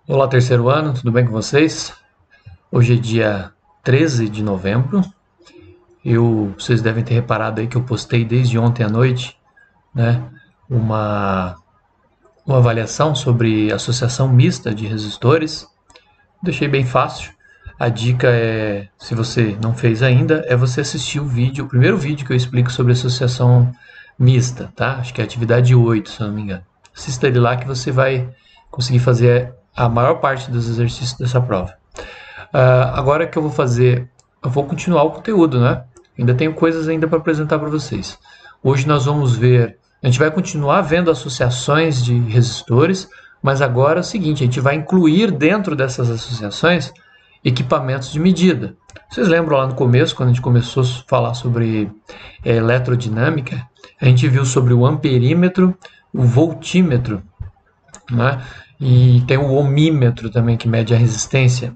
Olá, terceiro ano, tudo bem com vocês? Hoje é dia 13 de novembro. Vocês devem ter reparado aí que eu postei desde ontem à noite, né, uma, uma avaliação sobre associação mista de resistores. Deixei bem fácil. A dica é, se você não fez ainda, é você assistir o vídeo, o primeiro vídeo que eu explico sobre associação mista, tá? Acho que é a atividade 8, se eu não me engano. Assista ele lá que você vai conseguir fazer a maior parte dos exercícios dessa prova. Agora que eu vou continuar o conteúdo, né? Ainda tenho coisas ainda para apresentar para vocês. Hoje nós vamos ver, a gente vai continuar vendo associações de resistores, mas agora é o seguinte, a gente vai incluir dentro dessas associações equipamentos de medida. Vocês lembram lá no começo, quando a gente começou a falar sobre eletrodinâmica, a gente viu sobre o amperímetro, o voltímetro, né? E tem o ohmímetro também, que mede a resistência.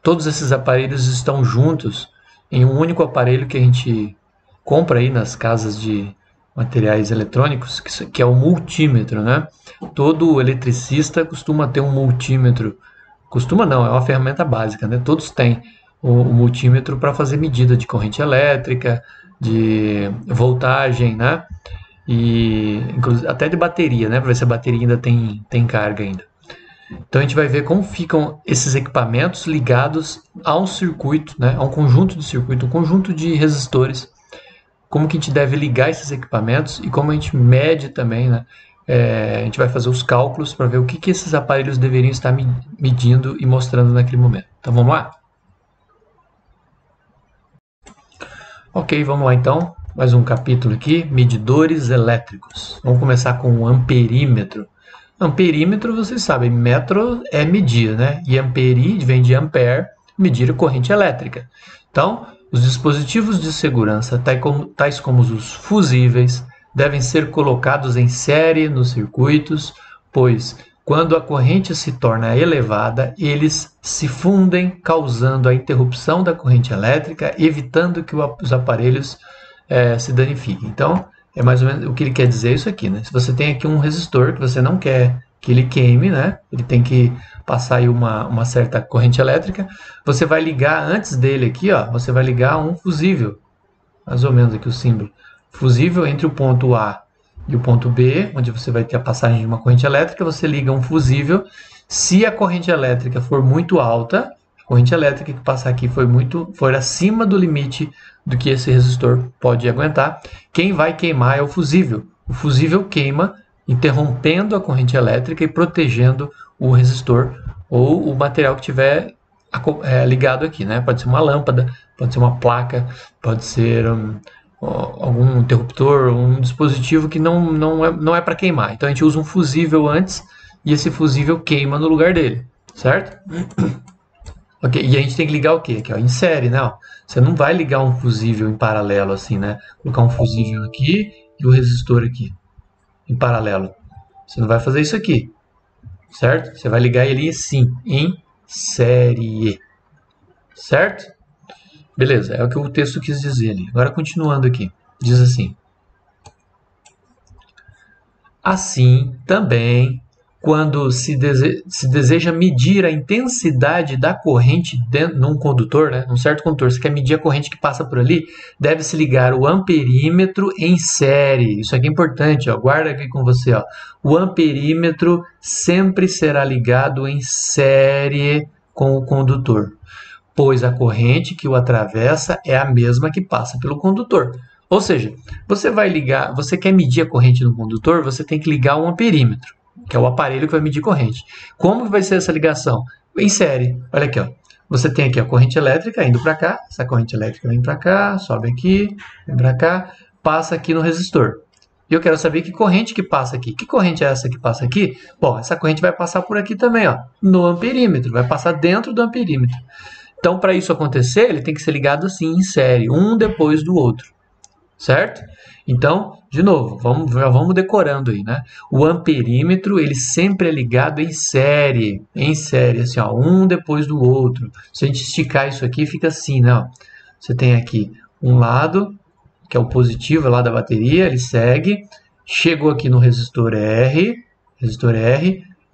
Todos esses aparelhos estão juntos em um único aparelho que a gente compra aí nas casas de materiais eletrônicos, que é o multímetro, né? Todo eletricista costuma ter um multímetro. Costuma não, é uma ferramenta básica, né? Todos têm o multímetro para fazer medida de corrente elétrica, de voltagem, né? E inclusive até de bateria, né? Para ver se a bateria ainda tem carga ainda. Então a gente vai ver como ficam esses equipamentos ligados a um circuito, né? A um conjunto de circuito, um conjunto de resistores. Como que a gente deve ligar esses equipamentos e como a gente mede também, né? A gente vai fazer os cálculos para ver o que esses aparelhos deveriam estar medindo e mostrando naquele momento. Então vamos lá? Ok, vamos lá então. Mais um capítulo aqui, medidores elétricos. Vamos começar com o amperímetro. Amperímetro, vocês sabem, metro é medir, né? E ampere vem de ampere, medir a corrente elétrica. Então, os dispositivos de segurança, tais como os fusíveis, devem ser colocados em série nos circuitos, pois quando a corrente se torna elevada, eles se fundem, causando a interrupção da corrente elétrica, evitando que os aparelhos se danifiquem. Então, é mais ou menos o que ele quer dizer isso aqui, né? Se você tem aqui um resistor que você não quer que ele queime, né? Ele tem que passar aí uma certa corrente elétrica. Você vai ligar antes dele aqui, ó. Você vai ligar um fusível, mais ou menos aqui o símbolo. Fusível entre o ponto A e o ponto B, onde você vai ter a passagem de uma corrente elétrica. Você liga um fusível. Se a corrente elétrica for muito alta, a corrente elétrica que passar aqui for acima do limite do que esse resistor pode aguentar, quem vai queimar é o fusível. O fusível queima, interrompendo a corrente elétrica e protegendo o resistor ou o material que tiver ligado aqui, né? Pode ser uma lâmpada, pode ser uma placa, pode ser algum interruptor, um dispositivo que não é para queimar. Então a gente usa um fusível antes e esse fusível queima no lugar dele, certo? Ok, e a gente tem que ligar o quê? Aqui, ó, em série, né? Ó. Você não vai ligar um fusível em paralelo assim, né? Colocar um fusível aqui e o resistor aqui em paralelo. Você não vai fazer isso aqui, certo? Você vai ligar ele assim, em série, certo? Beleza, é o que o texto quis dizer ali. Agora continuando aqui, diz assim: assim também, quando se deseja medir a intensidade da corrente num condutor, né, num certo condutor, você quer medir a corrente que passa por ali, deve-se ligar o amperímetro em série. Isso aqui é importante, ó, guarda aqui com você. Ó. O amperímetro sempre será ligado em série com o condutor, pois a corrente que o atravessa é a mesma que passa pelo condutor. Ou seja, você quer medir a corrente no condutor, você tem que ligar um amperímetro, que é o aparelho que vai medir corrente. Como que vai ser essa ligação? Em série. Olha aqui, ó. Você tem aqui a corrente elétrica indo para cá, essa corrente elétrica vem para cá, sobe aqui, vem para cá, passa aqui no resistor. E eu quero saber que corrente que passa aqui. Que corrente é essa que passa aqui? Bom, essa corrente vai passar por aqui também, ó, no amperímetro, vai passar dentro do amperímetro. Então, para isso acontecer, ele tem que ser ligado assim, em série, um depois do outro. Certo? Então, de novo, já vamos decorando aí, né? O amperímetro, ele sempre é ligado em série, assim, ó, um depois do outro. Se a gente esticar isso aqui, fica assim, né? Ó. Você tem aqui um lado, que é o positivo lá da bateria, ele segue, chegou aqui no resistor R,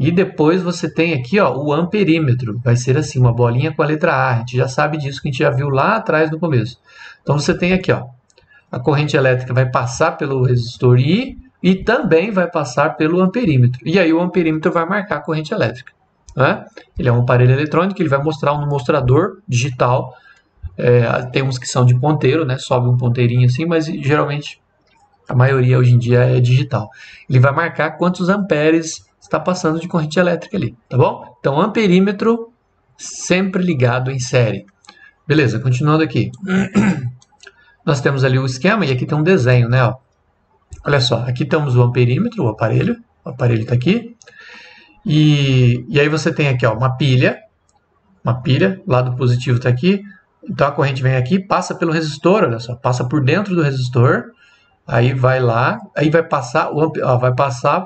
E depois você tem aqui, ó, o amperímetro. Vai ser assim, uma bolinha com a letra A. A gente já sabe disso, que a gente já viu lá atrás no começo. Então você tem aqui, ó, a corrente elétrica vai passar pelo resistor I e também vai passar pelo amperímetro. E aí o amperímetro vai marcar a corrente elétrica. Né? Ele é um aparelho eletrônico, ele vai mostrar no mostrador digital. Tem uns que são de ponteiro, né? Sobe um ponteirinho assim, mas geralmente a maioria hoje em dia é digital. Ele vai marcar quantos amperes está passando de corrente elétrica ali, tá bom? Então, amperímetro sempre ligado em série. Beleza, continuando aqui. Nós temos ali o esquema e aqui tem um desenho, né? Ó. Olha só, aqui temos o amperímetro, o aparelho está aqui. E aí você tem aqui, ó, uma pilha, o lado positivo está aqui. Então a corrente vem aqui, passa pelo resistor, olha só, passa por dentro do resistor. Aí vai lá, aí vai passar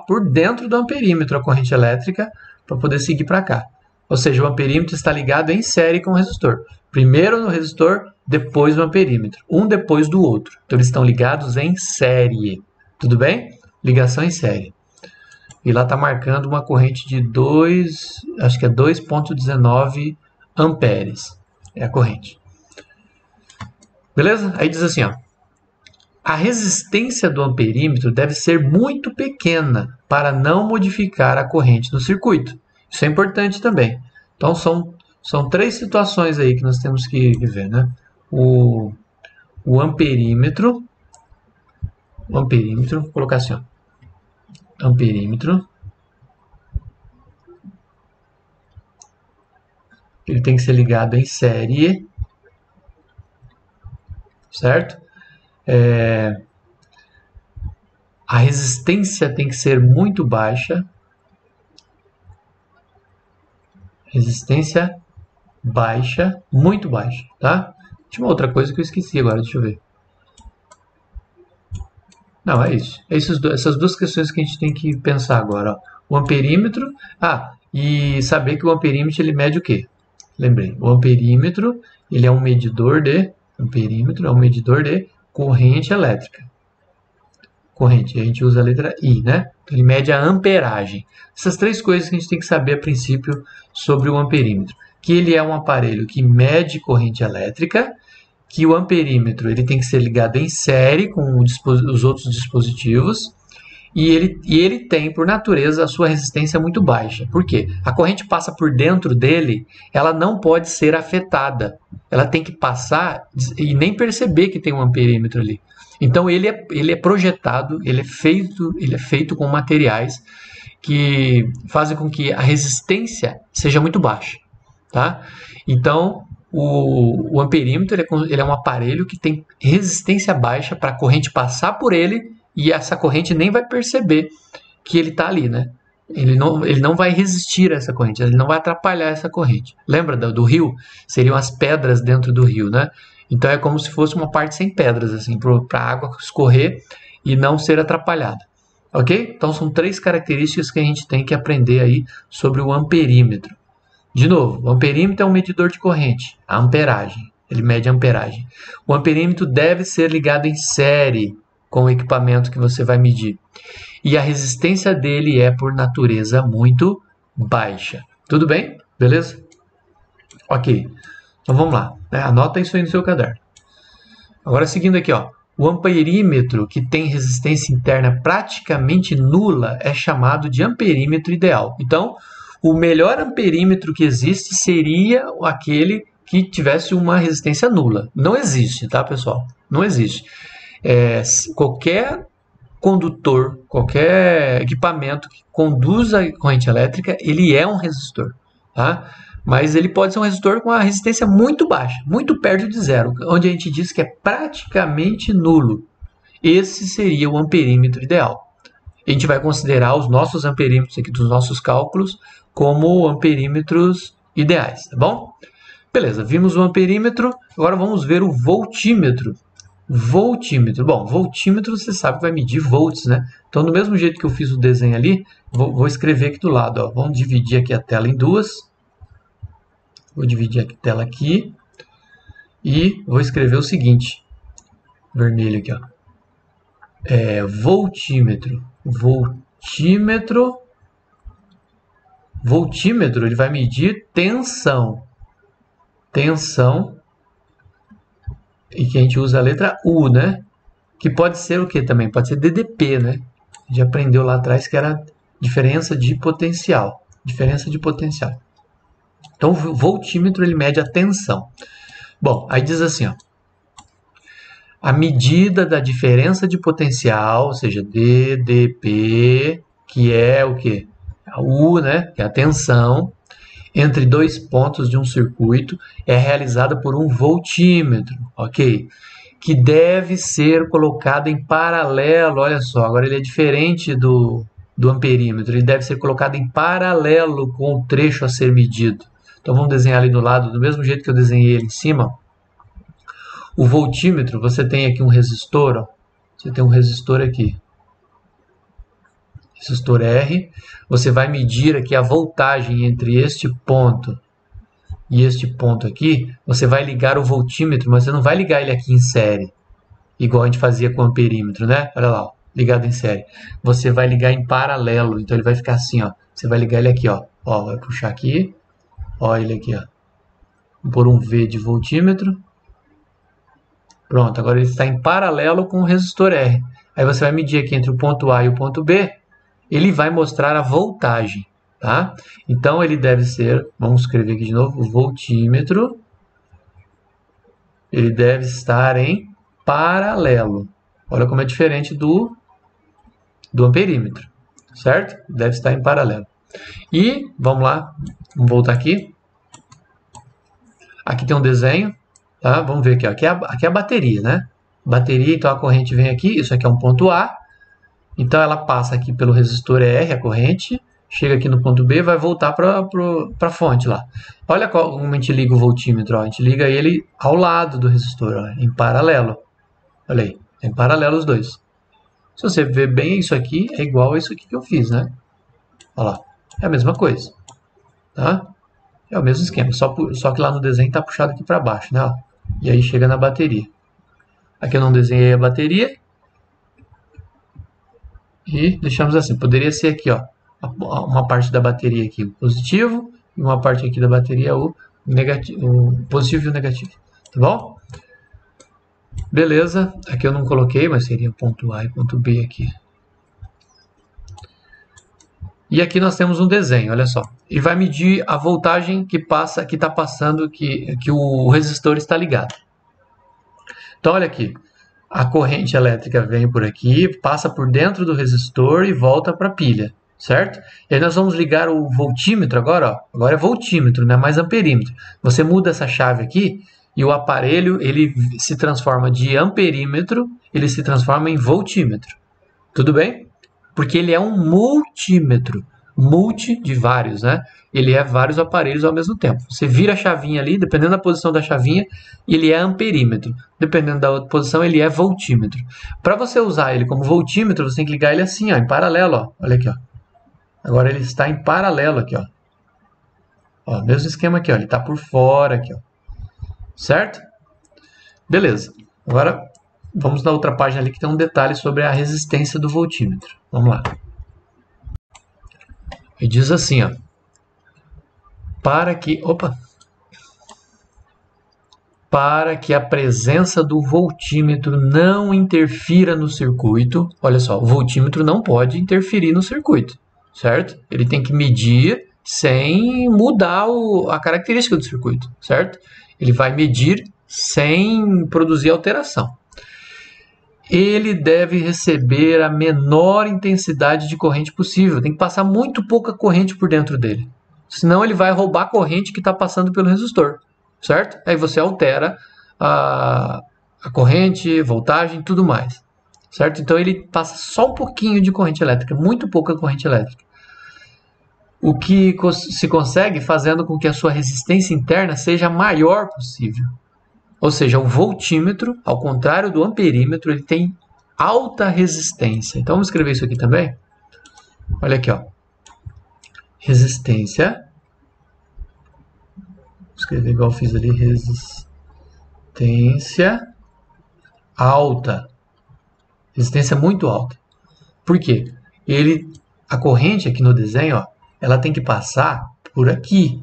por dentro do amperímetro a corrente elétrica para poder seguir para cá. Ou seja, o amperímetro está ligado em série com o resistor. Primeiro no resistor, depois no amperímetro. Um depois do outro. Então eles estão ligados em série. Tudo bem? Ligação em série. E lá está marcando uma corrente de 2,19 amperes. É a corrente. Beleza? Aí diz assim, ó. A resistência do amperímetro deve ser muito pequena para não modificar a corrente no circuito. Isso é importante também. Então, são três situações aí que nós temos que ver, né? O amperímetro, vou colocar assim, ó. Amperímetro. Ele tem que ser ligado em série, certo? A resistência tem que ser muito baixa. Resistência baixa, muito baixa, tá? Tinha uma outra coisa que eu esqueci agora, deixa eu ver. Não, é isso. Essas duas questões que a gente tem que pensar agora. Ó. O amperímetro. E saber que o amperímetro ele mede o quê? Lembrei. O amperímetro ele é um medidor de corrente elétrica. Corrente, a gente usa a letra I, né? Ele mede a amperagem. Essas três coisas que a gente tem que saber a princípio sobre o amperímetro. Que ele é um aparelho que mede corrente elétrica, que o amperímetro ele tem que ser ligado em série com os outros dispositivos, e ele tem, por natureza, a sua resistência muito baixa. Por quê? A corrente passa por dentro dele, ela não pode ser afetada. Ela tem que passar e nem perceber que tem um amperímetro ali. Então ele é projetado, ele é feito com materiais que fazem com que a resistência seja muito baixa, tá? Então o amperímetro ele é um aparelho que tem resistência baixa para a corrente passar por ele e essa corrente nem vai perceber que ele está ali, né? Ele não vai resistir a essa corrente, ele não vai atrapalhar essa corrente. Lembra do rio? Seriam as pedras dentro do rio, né? Então é como se fosse uma parte sem pedras, assim, para a água escorrer e não ser atrapalhada. Ok? Então são três características que a gente tem que aprender aí sobre o amperímetro. De novo, o amperímetro é um medidor de corrente, a amperagem. Ele mede a amperagem. O amperímetro deve ser ligado em série com o equipamento que você vai medir. E a resistência dele é, por natureza, muito baixa. Tudo bem? Beleza? Ok. Então vamos lá. Anota isso aí no seu caderno. Agora seguindo aqui, ó. O amperímetro que tem resistência interna praticamente nula é chamado de amperímetro ideal. Então, o melhor amperímetro que existe seria aquele que tivesse uma resistência nula. Não existe, tá, pessoal? Não existe. Qualquer condutor, qualquer equipamento que conduza corrente elétrica, ele é um resistor, tá? Mas ele pode ser um resistor com uma resistência muito baixa, muito perto de zero, onde a gente diz que é praticamente nulo. Esse seria o amperímetro ideal. A gente vai considerar os nossos amperímetros aqui dos nossos cálculos como amperímetros ideais, tá bom? Beleza, vimos o amperímetro, agora vamos ver o voltímetro. Voltímetro. Bom, voltímetro você sabe que vai medir volts, né? Então, do mesmo jeito que eu fiz o desenho ali, vou escrever aqui do lado, ó. Vamos dividir aqui a tela em duas. Vou dividir a tela aqui e vou escrever o seguinte, vermelho aqui, ó. Voltímetro. Voltímetro Voltímetro, ele vai medir tensão. Tensão. E que a gente usa a letra U, né? Que pode ser o que também? Pode ser DDP, né? A gente aprendeu lá atrás que era diferença de potencial. Diferença de potencial. Então, o voltímetro, ele mede a tensão. Bom, aí diz assim, ó. A medida da diferença de potencial, ou seja, DDP, que é o quê? A U, né? Que é a tensão, entre dois pontos de um circuito, é realizada por um voltímetro, ok? Que deve ser colocado em paralelo, olha só, agora ele é diferente do amperímetro, ele deve ser colocado em paralelo com o trecho a ser medido. Então vamos desenhar ali do lado, do mesmo jeito que eu desenhei ele em cima. O voltímetro, você tem aqui um resistor, ó. Você tem um resistor aqui. Resistor R. Você vai medir aqui a voltagem entre este ponto e este ponto aqui. Você vai ligar o voltímetro, mas você não vai ligar ele aqui em série, igual a gente fazia com o amperímetro, né? Olha lá, ó, ligado em série. Você vai ligar em paralelo, então ele vai ficar assim, ó. Você vai ligar ele aqui, ó. Ó, vai puxar aqui. Ó, ele aqui, ó. Vou pôr um V de voltímetro. Pronto, agora ele está em paralelo com o resistor R. Aí você vai medir aqui entre o ponto A e o ponto B, ele vai mostrar a voltagem, tá? Então ele deve ser, vamos escrever aqui de novo, o voltímetro, ele deve estar em paralelo. Olha como é diferente do amperímetro, certo? Deve estar em paralelo. E, vamos lá, vamos voltar aqui. Aqui tem um desenho. Tá? Vamos ver aqui, ó. Aqui é a bateria, né? Bateria, então a corrente vem aqui, isso aqui é um ponto A. Então ela passa aqui pelo resistor R, a corrente, chega aqui no ponto B, vai voltar para a fonte lá. Olha como a gente liga o voltímetro, ó. A gente liga ele ao lado do resistor, ó, em paralelo. Olha aí, em paralelo os dois. Se você ver bem, isso aqui é igual a isso aqui que eu fiz, né? Olha lá, é a mesma coisa, tá? É o mesmo esquema, só que lá no desenho está puxado aqui para baixo, né? Ó. E aí chega na bateria. Aqui eu não desenhei a bateria. E deixamos assim. Poderia ser aqui, ó, uma parte da bateria aqui, o positivo, e uma parte aqui da bateria, o negativo, o positivo e o negativo. Tá bom? Beleza. Aqui eu não coloquei, mas seria ponto A e ponto B aqui. E aqui nós temos um desenho, olha só. Ele vai medir a voltagem que está passando, que o resistor está ligado. Então, olha aqui. A corrente elétrica vem por aqui, passa por dentro do resistor e volta para a pilha, certo? E aí nós vamos ligar o voltímetro agora, ó. Agora é voltímetro, não é mais amperímetro. Você muda essa chave aqui e o aparelho ele se transforma de amperímetro, ele se transforma em voltímetro. Tudo bem? Porque ele é um multímetro, multi de vários, né? Ele é vários aparelhos ao mesmo tempo. Você vira a chavinha ali, dependendo da posição da chavinha, ele é amperímetro. Dependendo da outra posição, ele é voltímetro. Para você usar ele como voltímetro, você tem que ligar ele assim, ó, em paralelo, ó. Olha aqui, ó. Agora ele está em paralelo aqui, ó. Ó, mesmo esquema aqui, ó. Ele está por fora aqui, ó. Certo? Beleza. Agora vamos na outra página ali que tem um detalhe sobre a resistência do voltímetro. Vamos lá. E diz assim, ó. Para que a presença do voltímetro não interfira no circuito, olha só, o voltímetro não pode interferir no circuito, certo? Ele tem que medir sem mudar a característica do circuito, certo? Ele vai medir sem produzir alteração. Ele deve receber a menor intensidade de corrente possível. Tem que passar muito pouca corrente por dentro dele. Senão ele vai roubar a corrente que está passando pelo resistor. Certo? Aí você altera a corrente, voltagem e tudo mais. Certo? Então ele passa só um pouquinho de corrente elétrica. Muito pouca corrente elétrica. O que se consegue fazendo com que a sua resistência interna seja a maior possível. Ou seja, o voltímetro, ao contrário do amperímetro, ele tem alta resistência. Então, vamos escrever isso aqui também. Olha aqui, ó. Resistência. Vou escrever igual eu fiz ali. Resistência alta. Resistência muito alta. Por quê? A corrente aqui no desenho, ó, ela tem que passar por aqui,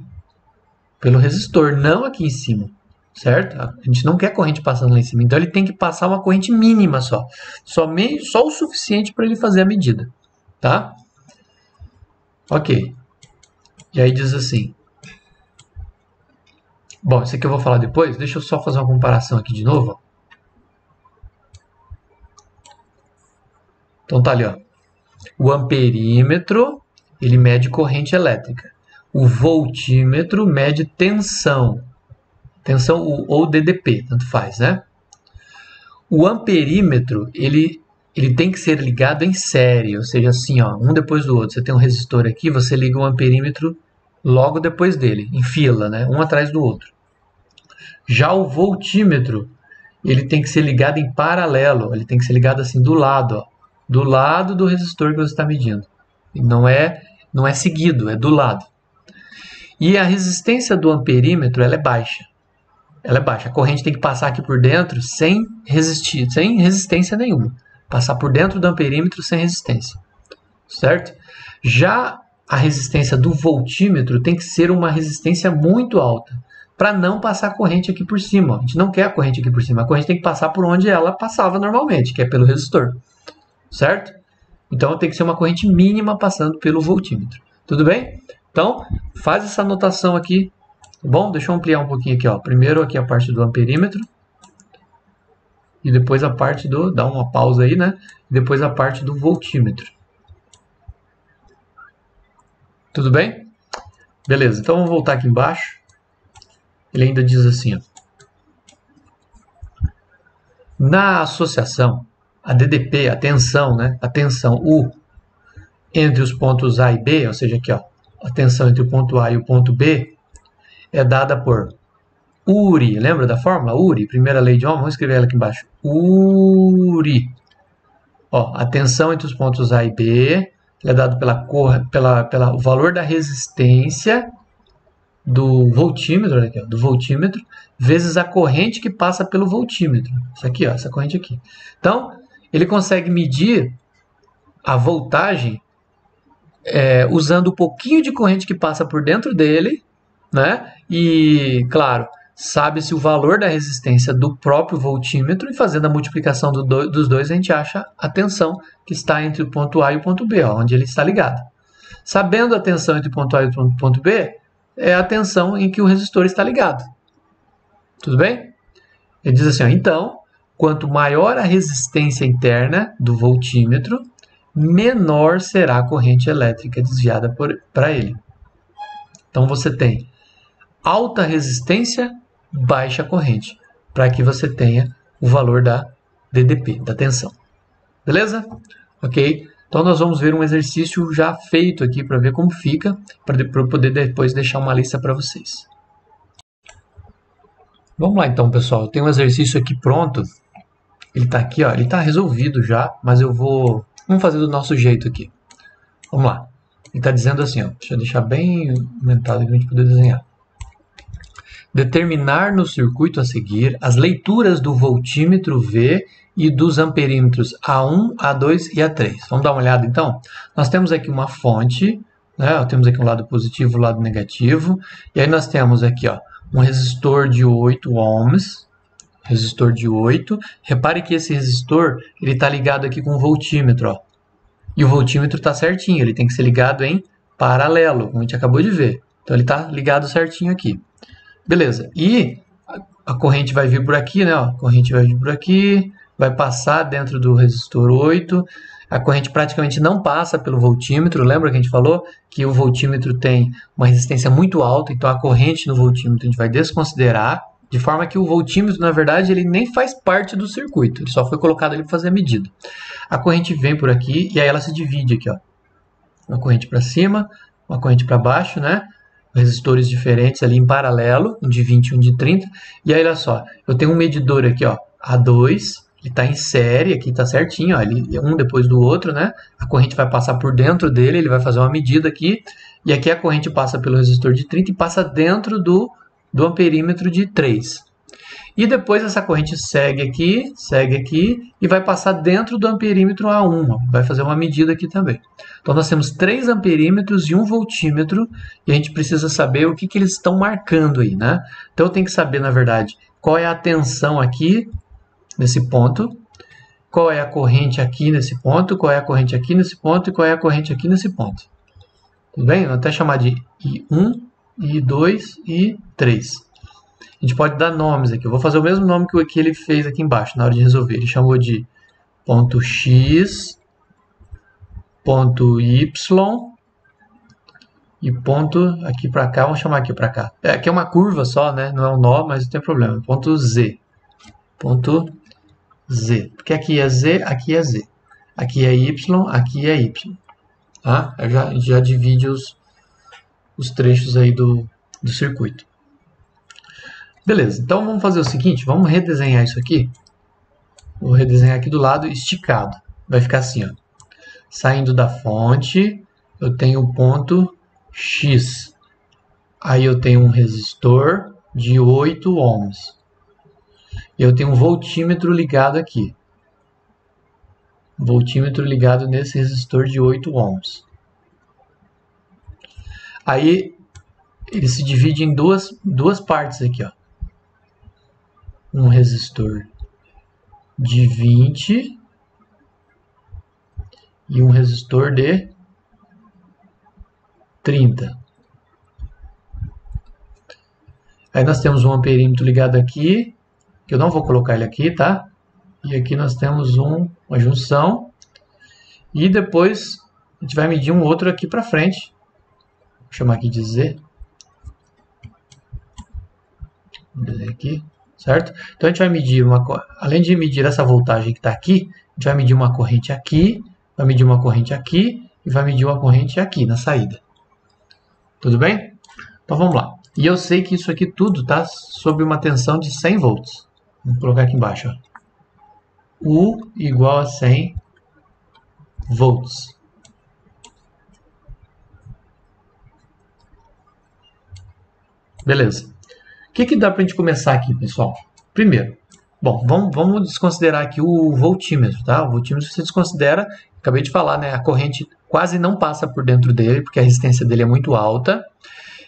pelo resistor, não aqui em cima, certo? A gente não quer corrente passando lá em cima, então ele tem que passar uma corrente mínima só o suficiente para ele fazer a medida, tá? Ok. E aí diz assim, bom, isso aqui eu vou falar depois, deixa eu só fazer uma comparação aqui de novo. Então tá ali, ó. O amperímetro, ele mede corrente elétrica. O voltímetro mede tensão. Tensão ou DDP, tanto faz, né? O amperímetro, ele tem que ser ligado em série, ou seja, assim, ó, um depois do outro. Você tem um resistor aqui, você liga o amperímetro logo depois dele, em fila, né? Um atrás do outro. Já o voltímetro, ele tem que ser ligado em paralelo, ele tem que ser ligado assim do lado, ó, do lado do resistor que você está medindo. Não é seguido, é do lado. E a resistência do amperímetro, ela é baixa. Ela é baixa. A corrente tem que passar aqui por dentro sem resistência nenhuma. Passar por dentro do amperímetro sem resistência. Certo? Já a resistência do voltímetro tem que ser uma resistência muito alta, para não passar a corrente aqui por cima. A gente não quer a corrente aqui por cima. A corrente tem que passar por onde ela passava normalmente, que é pelo resistor. Certo? Então tem que ser uma corrente mínima passando pelo voltímetro. Tudo bem? Então, faz essa anotação aqui. Bom, deixa eu ampliar um pouquinho aqui, ó. Primeiro aqui a parte do amperímetro. E depois a parte do... Dá uma pausa aí, né? E depois a parte do voltímetro. Tudo bem? Beleza, então vamos voltar aqui embaixo. Ele ainda diz assim, ó. Na associação, a DDP, a tensão, né? A tensão U entre os pontos A e B, ou seja, aqui, ó. A tensão entre o ponto A e o ponto B é dada por URI. Lembra da fórmula? URI, primeira lei de Ohm. Vamos escrever ela aqui embaixo. URI. Ó, a tensão entre os pontos A e B é dada pelo valor da resistência do voltímetro, olha aqui, ó, do voltímetro, vezes a corrente que passa pelo voltímetro. Isso aqui, ó, essa corrente aqui. Então, ele consegue medir a voltagem usando um pouquinho de corrente que passa por dentro dele, né? E, claro, sabe-se o valor da resistência do próprio voltímetro e fazendo a multiplicação dos dois a gente acha a tensão que está entre o ponto A e o ponto B, ó, onde ele está ligado. Sabendo a tensão entre o ponto A e o ponto B, é a tensão em que o resistor está ligado. Tudo bem? Ele diz assim, ó, então, quanto maior a resistência interna do voltímetro, menor será a corrente elétrica desviada para ele. Então você tem alta resistência, baixa corrente, para que você tenha o valor da DDP, da tensão. Beleza? Ok? Então nós vamos ver um exercício já feito aqui para ver como fica, para eu poder depois deixar uma lista para vocês. Vamos lá então, pessoal. Eu tenho um exercício aqui pronto. Ele está aqui, ó. Ele está resolvido já, mas vamos fazer do nosso jeito aqui. Vamos lá. Ele está dizendo assim, ó. Deixa eu deixar bem aumentado aqui para a gente poder desenhar. Determinar no circuito a seguir as leituras do voltímetro V e dos amperímetros A1, A2 e A3. Vamos dar uma olhada então? Nós temos aqui uma fonte, né? Temos aqui um lado positivo e um lado negativo. E aí nós temos aqui, ó, um resistor de 8 ohms. Resistor de 8. Repare que esse resistor ele está ligado aqui com o voltímetro, ó. E o voltímetro está certinho, ele tem que ser ligado em paralelo, como a gente acabou de ver. Então ele está ligado certinho aqui. Beleza, e a corrente vai vir por aqui, né? A corrente vai vir por aqui, vai passar dentro do resistor 8. A corrente praticamente não passa pelo voltímetro. Lembra que a gente falou que o voltímetro tem uma resistência muito alta, então a corrente no voltímetro a gente vai desconsiderar, de forma que o voltímetro, na verdade, ele nem faz parte do circuito, ele só foi colocado ali para fazer a medida. A corrente vem por aqui e aí ela se divide aqui, ó. Uma corrente para cima, uma corrente para baixo, né? Resistores diferentes ali em paralelo, um de 20 e um de 30. E aí, olha só, eu tenho um medidor aqui, ó, A2, ele está em série, aqui está certinho, ó, ele, um depois do outro, né? A corrente vai passar por dentro dele, ele vai fazer uma medida aqui, e aqui a corrente passa pelo resistor de 30 e passa dentro do amperímetro de 3. E depois essa corrente segue aqui e vai passar dentro do amperímetro A1. Vai fazer uma medida aqui também. Então nós temos 3 amperímetros e 1 voltímetro e a gente precisa saber o que eles estão marcando aí, né? Então eu tenho que saber, na verdade, qual é a tensão aqui nesse ponto, qual é a corrente aqui nesse ponto, qual é a corrente aqui nesse ponto e qual é a corrente aqui nesse ponto. Tudo bem? Vou até chamar de I1, I2 e I3. A gente pode dar nomes aqui. Eu vou fazer o mesmo nome que ele fez aqui embaixo na hora de resolver. Ele chamou de ponto X, ponto Y e ponto aqui para cá. Vamos chamar aqui para cá. Aqui é uma curva só, né? Não é um nó, mas não tem problema. Ponto Z. Ponto Z. Porque aqui é Z, aqui é Z. Aqui é Y, aqui é Y. Tá? Eu já divide os trechos aí do circuito. Beleza, então vamos fazer o seguinte, vamos redesenhar isso aqui. Vou redesenhar aqui do lado esticado. Vai ficar assim, ó. Saindo da fonte, eu tenho o ponto X. Aí eu tenho um resistor de 8 ohms. Eu tenho um voltímetro ligado aqui. Voltímetro ligado nesse resistor de 8 ohms. Aí ele se divide em duas partes aqui, ó. Um resistor de 20 e um resistor de 30. Aí nós temos um amperímetro ligado aqui, que eu não vou colocar ele aqui, tá? E aqui nós temos uma junção. E depois a gente vai medir um outro aqui para frente. Vou chamar aqui de Z. Vou dizer aqui. Certo? Então a gente vai medir além de medir essa voltagem que está aqui, a gente vai medir uma corrente aqui, vai medir uma corrente aqui e vai medir uma corrente aqui na saída. Tudo bem? Então vamos lá. E eu sei que isso aqui tudo está sob uma tensão de 100 volts. Vamos colocar aqui embaixo, ó. U igual a 100 volts. Beleza. O que dá para a gente começar aqui, pessoal? Primeiro, bom, vamos desconsiderar aqui o voltímetro, tá? O voltímetro você desconsidera, acabei de falar, né? A corrente quase não passa por dentro dele, porque a resistência dele é muito alta.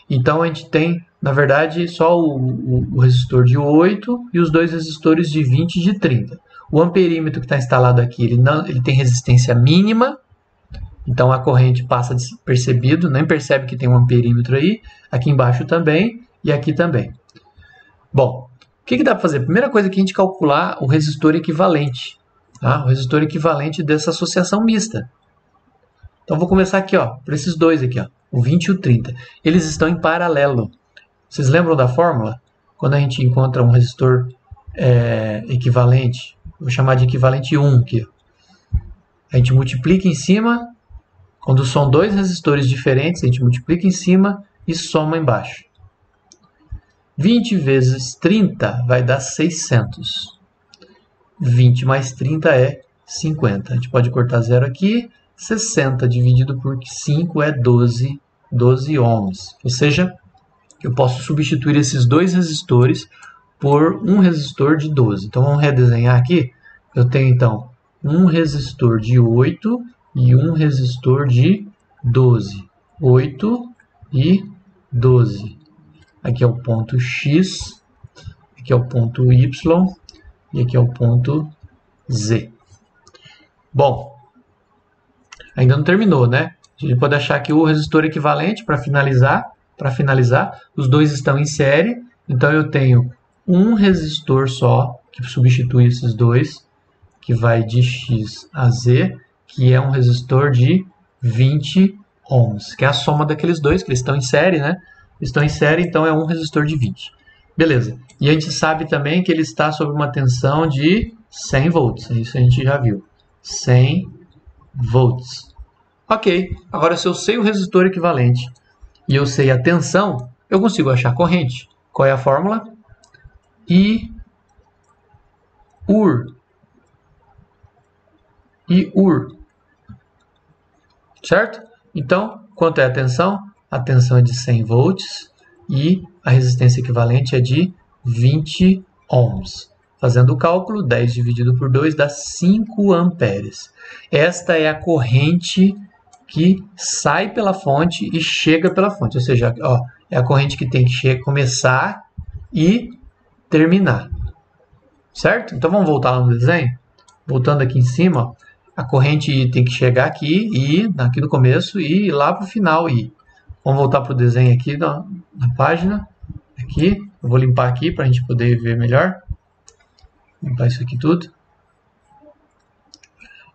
Então a gente tem, na verdade, só o resistor de 8 e os dois resistores de 20 e de 30. O amperímetro que está instalado aqui, ele tem resistência mínima, então a corrente passa despercebido, nem percebe que tem um amperímetro aí, aqui embaixo também e aqui também. Bom, o que dá para fazer? Primeira coisa que a gente calcular o resistor equivalente, tá? O resistor equivalente dessa associação mista. Então vou começar aqui, ó, para esses dois aqui, ó, o 20 e o 30. Eles estão em paralelo. Vocês lembram da fórmula? Quando a gente encontra um resistor equivalente, vou chamar de equivalente 1 aqui. A gente multiplica em cima, quando são dois resistores diferentes, a gente multiplica em cima e soma embaixo. 20 vezes 30 vai dar 600. 20 mais 30 é 50. A gente pode cortar zero aqui. 60 dividido por 5 é 12 ohms. Ou seja, eu posso substituir esses dois resistores por um resistor de 12. Então vamos redesenhar aqui. Eu tenho então um resistor de 8 e um resistor de 12. 8 e 12. Aqui é o ponto X, aqui é o ponto Y e aqui é o ponto Z. Bom, ainda não terminou, né? A gente pode achar que o resistor equivalente para finalizar, os dois estão em série, então eu tenho um resistor só que substitui esses dois, que vai de X a Z, que é um resistor de 20 ohms, que é a soma daqueles dois, que eles estão em série, né? Estão em série, então é um resistor de 20. Beleza. E a gente sabe também que ele está sob uma tensão de 100 volts. Isso a gente já viu. 100 volts. Ok. Agora, se eu sei o resistor equivalente e eu sei a tensão, eu consigo achar a corrente. Qual é a fórmula? I UR. I UR. Certo? Então, quanto é a tensão? A tensão é de 100 volts e a resistência equivalente é de 20 ohms. Fazendo o cálculo, 10 dividido por 2 dá 5 amperes. Esta é a corrente que sai pela fonte e chega pela fonte. Ou seja, ó, é a corrente que tem que começar e terminar. Certo? Então vamos voltar lá no desenho. Voltando aqui em cima, ó, a corrente tem que chegar aqui e aqui no começo e ir lá para o final. Vamos voltar para o desenho aqui na página. Aqui, eu vou limpar aqui para a gente poder ver melhor. Limpar isso aqui tudo.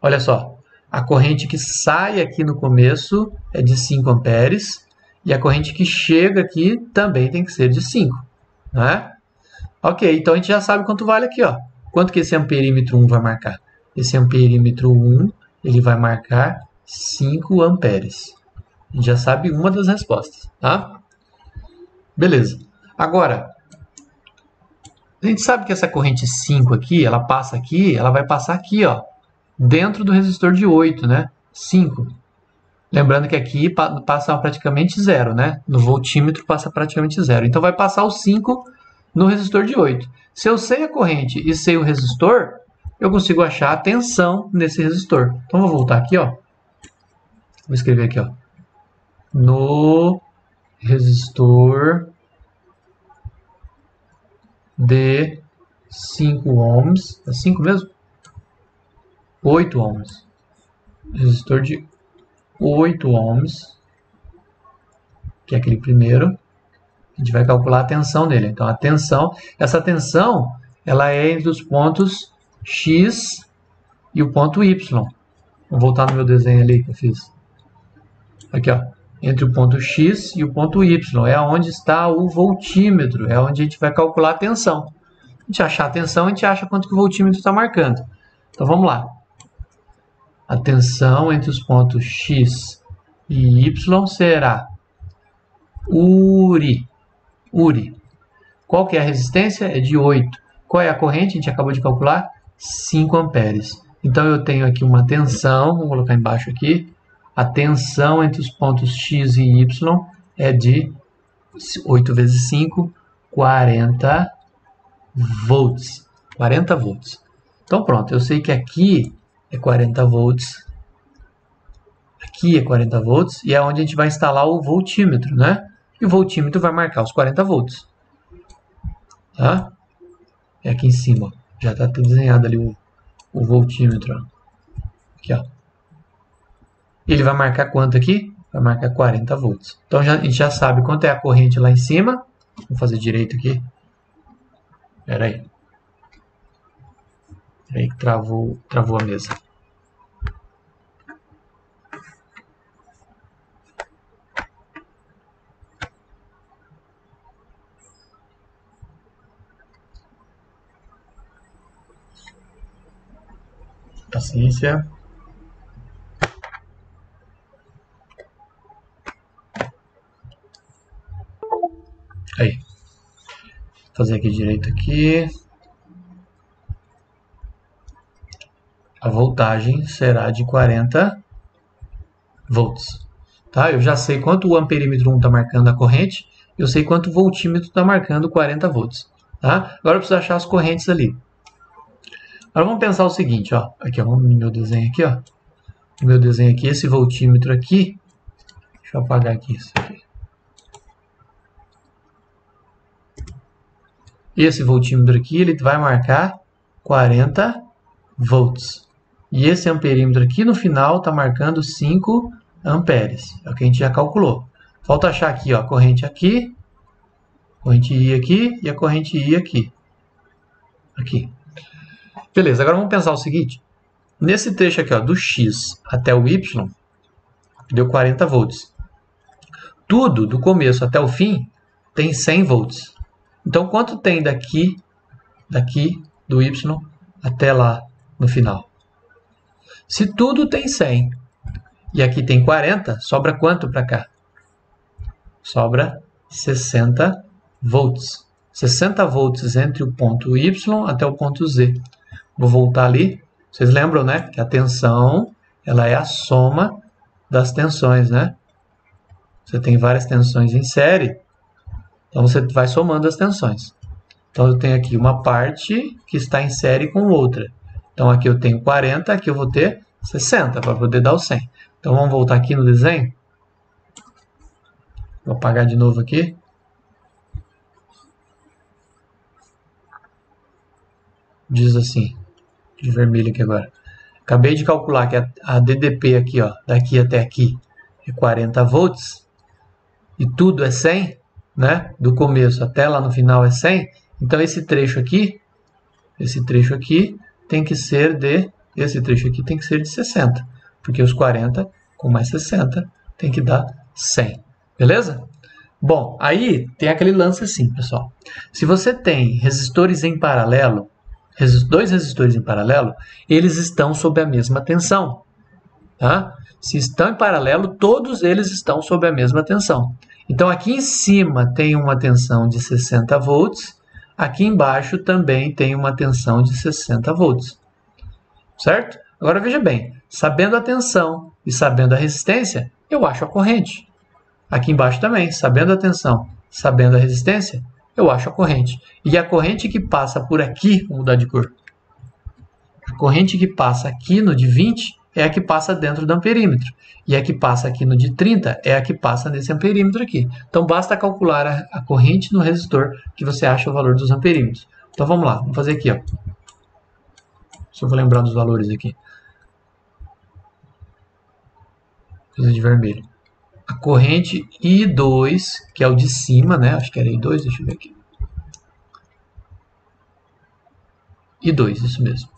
Olha só, a corrente que sai aqui no começo é de 5 amperes e a corrente que chega aqui também tem que ser de 5, né? Ok, então a gente já sabe quanto vale aqui, ó. Quanto que esse amperímetro 1 vai marcar? Esse amperímetro 1, ele vai marcar 5 amperes. A gente já sabe uma das respostas, tá? Beleza. Agora, a gente sabe que essa corrente 5 aqui, ela vai passar aqui, ó, dentro do resistor de 8, né? 5. Lembrando que aqui passa praticamente zero, né? No voltímetro passa praticamente zero. Então vai passar o 5 no resistor de 8. Se eu sei a corrente e sei o resistor, eu consigo achar a tensão nesse resistor. Então vou voltar aqui, ó. Vou escrever aqui, ó. No resistor de 5 ohms. É 5 mesmo? 8 ohms. Resistor de 8 ohms, que é aquele primeiro. A gente vai calcular a tensão dele. Então, essa tensão, ela é entre os pontos X e o ponto Y. Vou voltar no meu desenho ali que eu fiz. Aqui, ó. Entre o ponto X e o ponto Y. É onde está o voltímetro. É onde a gente vai calcular a tensão. A gente achar a tensão, a gente acha quanto que o voltímetro está marcando. Então, vamos lá. A tensão entre os pontos X e Y será URI. Qual que é a resistência? É de 8. Qual é a corrente? A gente acabou de calcular. 5 amperes. Então, eu tenho aqui uma tensão. Vou colocar embaixo aqui. A tensão entre os pontos X e Y é de 8 vezes 5, 40 volts. 40 volts. Então, pronto. Eu sei que aqui é 40 volts. Aqui é 40 volts. E é onde a gente vai instalar o voltímetro, né? E o voltímetro vai marcar os 40 volts. Tá? É aqui em cima. Já está desenhado ali o voltímetro. Ó. Aqui, ó. Ele vai marcar quanto aqui? Vai marcar 40 volts. Então, a gente já sabe quanto é a corrente lá em cima. Vou fazer direito aqui. Espera aí. Aí travou a mesa. Paciência. Aí. Vou fazer aqui direito aqui. A voltagem será de 40 volts. Tá? Eu já sei quanto o amperímetro 1 está marcando a corrente. Eu sei quanto o voltímetro está marcando 40 volts. Tá? Agora eu preciso achar as correntes ali. Agora vamos pensar o seguinte, ó. Aqui, ó, vamos no meu desenho aqui, ó. No meu desenho aqui, esse voltímetro aqui. Deixa eu apagar aqui isso aqui. Esse voltímetro aqui, ele vai marcar 40 volts. E esse amperímetro aqui no final está marcando 5 amperes. É o que a gente já calculou. Falta achar aqui, ó, a corrente aqui, a corrente I aqui e a corrente I aqui. Aqui. Beleza, agora vamos pensar o seguinte. Nesse trecho aqui, ó, do X até o Y, deu 40 volts. Tudo, do começo até o fim, tem 100 volts. Então, quanto tem daqui, do Y, até lá no final? Se tudo tem 100 e aqui tem 40, sobra quanto para cá? Sobra 60 volts. 60 volts entre o ponto Y até o ponto Z. Vou voltar ali. Vocês lembram, né? Que a tensão, ela é a soma das tensões, né? Você tem várias tensões em série. Então, você vai somando as tensões. Então, eu tenho aqui uma parte que está em série com outra. Então, aqui eu tenho 40, aqui eu vou ter 60 para poder dar o 100. Então, vamos voltar aqui no desenho. Vou apagar de novo aqui. Diz assim, de vermelho aqui agora. Acabei de calcular que a DDP aqui, ó, daqui até aqui, é 40 volts. E tudo é 100, né? Do começo até lá no final é 100. Então, esse trecho aqui tem que ser de... Esse trecho aqui tem que ser de 60. Porque os 40 com mais 60 tem que dar 100. Beleza? Bom, aí tem aquele lance assim, pessoal. Se você tem resistores em paralelo, dois resistores em paralelo, eles estão sob a mesma tensão. Tá? Se estão em paralelo, todos eles estão sob a mesma tensão. Então, aqui em cima tem uma tensão de 60 volts, aqui embaixo também tem uma tensão de 60 volts. Certo? Agora, veja bem, sabendo a tensão e sabendo a resistência, eu acho a corrente. Aqui embaixo também, sabendo a tensão, sabendo a resistência, eu acho a corrente. E a corrente que passa por aqui, vou mudar de cor. A corrente que passa aqui no de 20 é a que passa dentro do amperímetro. E a que passa aqui no de 30 é a que passa nesse amperímetro aqui. Então, basta calcular a corrente no resistor que você acha o valor dos amperímetros. Então, vamos lá. Vamos fazer aqui, ó. Se eu vou lembrar dos valores aqui. Coisa de vermelho. A corrente I2, que é o de cima, né? Acho que era I2, deixa eu ver aqui. I2, isso mesmo.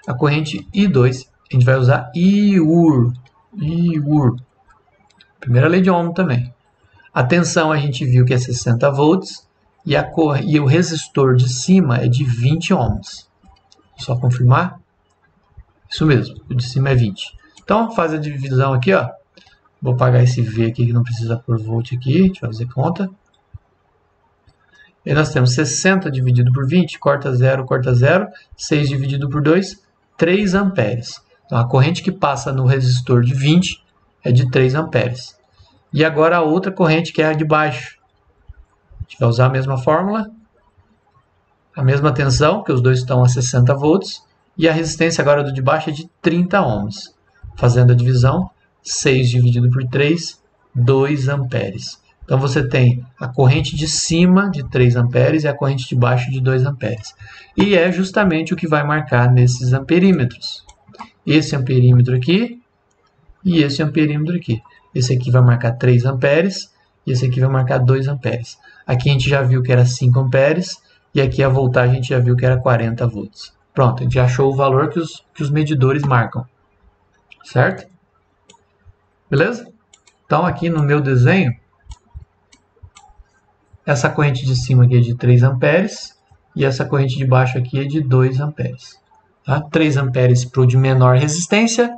A corrente I2, a gente vai usar IUR. Primeira lei de Ohm também. A tensão a gente viu que é 60 volts e o resistor de cima é de 20 ohms. Só confirmar? Isso mesmo, o de cima é 20. Então, faz a divisão aqui, ó. Vou apagar esse V aqui que não precisa por volt aqui. Deixa eu fazer conta. E nós temos 60 dividido por 20, corta 0, 6 dividido por 2, 3 amperes. Então, a corrente que passa no resistor de 20 é de 3 amperes. E agora a outra corrente, que é a de baixo. A gente vai usar a mesma fórmula, a mesma tensão, que os dois estão a 60 volts, e a resistência agora do de baixo é de 30 ohms. Fazendo a divisão, 6 dividido por 3, 2 amperes. Então, você tem a corrente de cima de 3 amperes e a corrente de baixo de 2 amperes. E é justamente o que vai marcar nesses amperímetros. Esse amperímetro aqui e esse amperímetro aqui. Esse aqui vai marcar 3 amperes e esse aqui vai marcar 2 amperes. Aqui a gente já viu que era 5 amperes e aqui a voltagem a gente já viu que era 40 volts. Pronto, a gente achou o valor que os medidores marcam. Certo? Beleza? Então, aqui no meu desenho, essa corrente de cima aqui é de 3 amperes e essa corrente de baixo aqui é de 2 amperes. Tá? 3 amperes para o de menor resistência,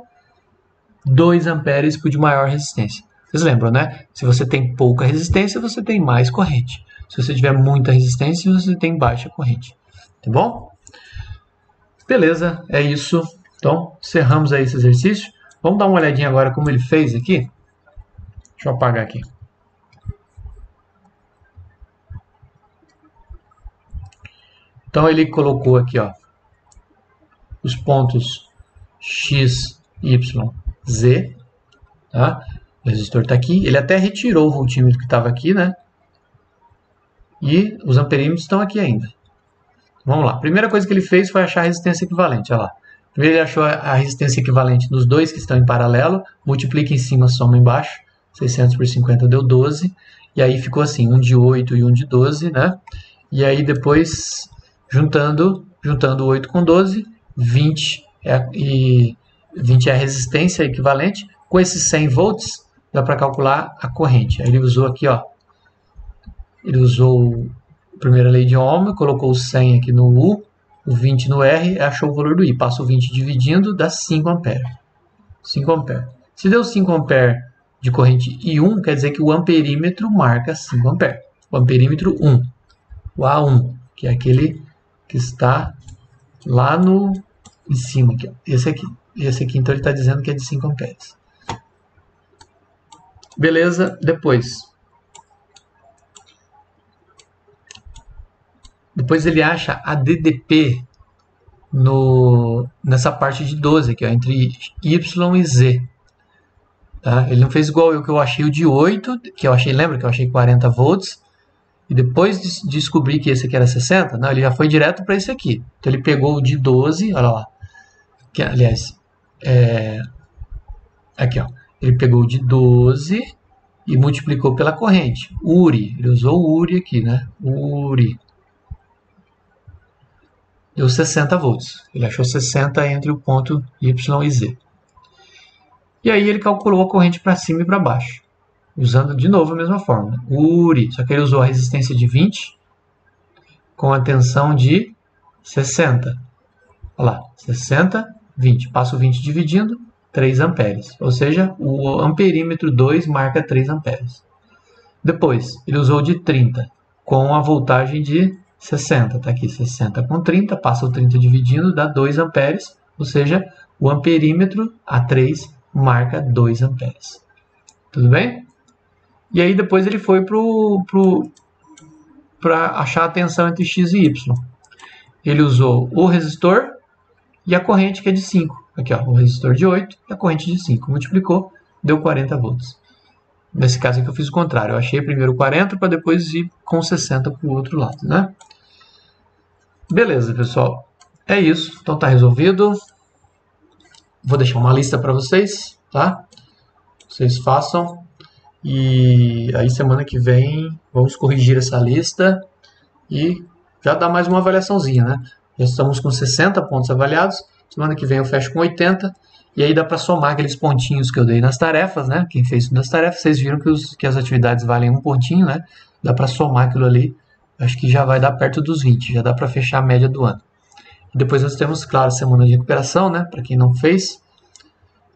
2 amperes para o de maior resistência. Vocês lembram, né? Se você tem pouca resistência, você tem mais corrente. Se você tiver muita resistência, você tem baixa corrente. Tá bom? Beleza, é isso. Então, encerramos aí esse exercício. Vamos dar uma olhadinha agora como ele fez aqui. Deixa eu apagar aqui. Então, ele colocou aqui, ó, os pontos X, Y, Z. Tá? O resistor está aqui. Ele até retirou o voltímetro que estava aqui, né? E os amperímetros estão aqui ainda. Vamos lá. A primeira coisa que ele fez foi achar a resistência equivalente. Olha lá. Primeiro ele achou a resistência equivalente nos dois que estão em paralelo. Multiplica em cima, soma embaixo. 600 por 50 deu 12. E aí ficou assim, um de 8 e um de 12, né? E aí depois, juntando 8 com 12, 20 é a resistência equivalente. Com esses 100 volts, dá para calcular a corrente. Aí ele usou aqui, ó. Ele usou a primeira lei de Ohm, colocou o 100 aqui no U, o 20 no R, e achou o valor do I. Passa o 20 dividindo, dá 5 amperes. 5 amperes. Se deu 5 amperes de corrente I1, quer dizer que o amperímetro marca 5 amperes. O amperímetro 1. O A1, que é aquele que está lá em cima. Aqui, ó. Esse aqui, então, ele está dizendo que é de 5 amperes. Beleza? Depois Depois ele acha a DDP nessa parte de 12 aqui, ó, entre Y e Z. Tá? Ele não fez igual eu, que eu achei o de 8, que eu achei, lembra que eu achei 40 volts, e depois de descobrir que esse aqui era 60, não, ele já foi direto para esse aqui. Então ele pegou o de 12, olha lá, que, aliás, aqui ó, ele pegou o de 12 e multiplicou pela corrente, URI, ele usou o URI aqui, né, URI. Deu 60 volts, ele achou 60 entre o ponto Y e Z. E aí ele calculou a corrente para cima e para baixo, usando de novo a mesma fórmula. URI, só que ele usou a resistência de 20 com a tensão de 60. Olha lá, 60, 20. Passo 20 dividindo, 3 amperes. Ou seja, o amperímetro 2 marca 3 amperes. Depois, ele usou de 30 com a voltagem de 60. Está aqui 60 com 30, passa o 30 dividindo, dá 2 amperes. Ou seja, o amperímetro A3 marca 2 amperes. Tudo bem? E aí depois ele foi para achar a tensão entre X e Y. Ele usou o resistor e a corrente que é de 5. Aqui, ó, o resistor de 8 e a corrente de 5. Multiplicou, deu 40 volts. Nesse caso aqui eu fiz o contrário. Eu achei primeiro 40 para depois ir com 60 para o outro lado, né? Beleza, pessoal. É isso. Então tá resolvido. Vou deixar uma lista para vocês, tá? Vocês façam. E aí semana que vem vamos corrigir essa lista e já dá mais uma avaliaçãozinha, né? Já estamos com 60 pontos avaliados. Semana que vem eu fecho com 80. E aí dá para somar aqueles pontinhos que eu dei nas tarefas, né? Quem fez isso nas tarefas, vocês viram que as atividades valem um pontinho, né? Dá para somar aquilo ali. Acho que já vai dar perto dos 20. Já dá para fechar a média do ano. E depois nós temos, claro, a semana de recuperação, né? Para quem não fez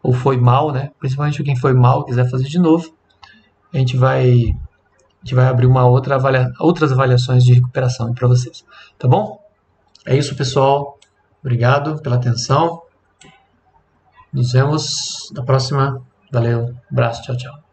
ou foi mal, né? Principalmente quem foi mal quiser fazer de novo. A gente vai abrir outras avaliações de recuperação para vocês. Tá bom? É isso, pessoal. Obrigado pela atenção. Nos vemos na próxima. Valeu. Abraço. Tchau, tchau.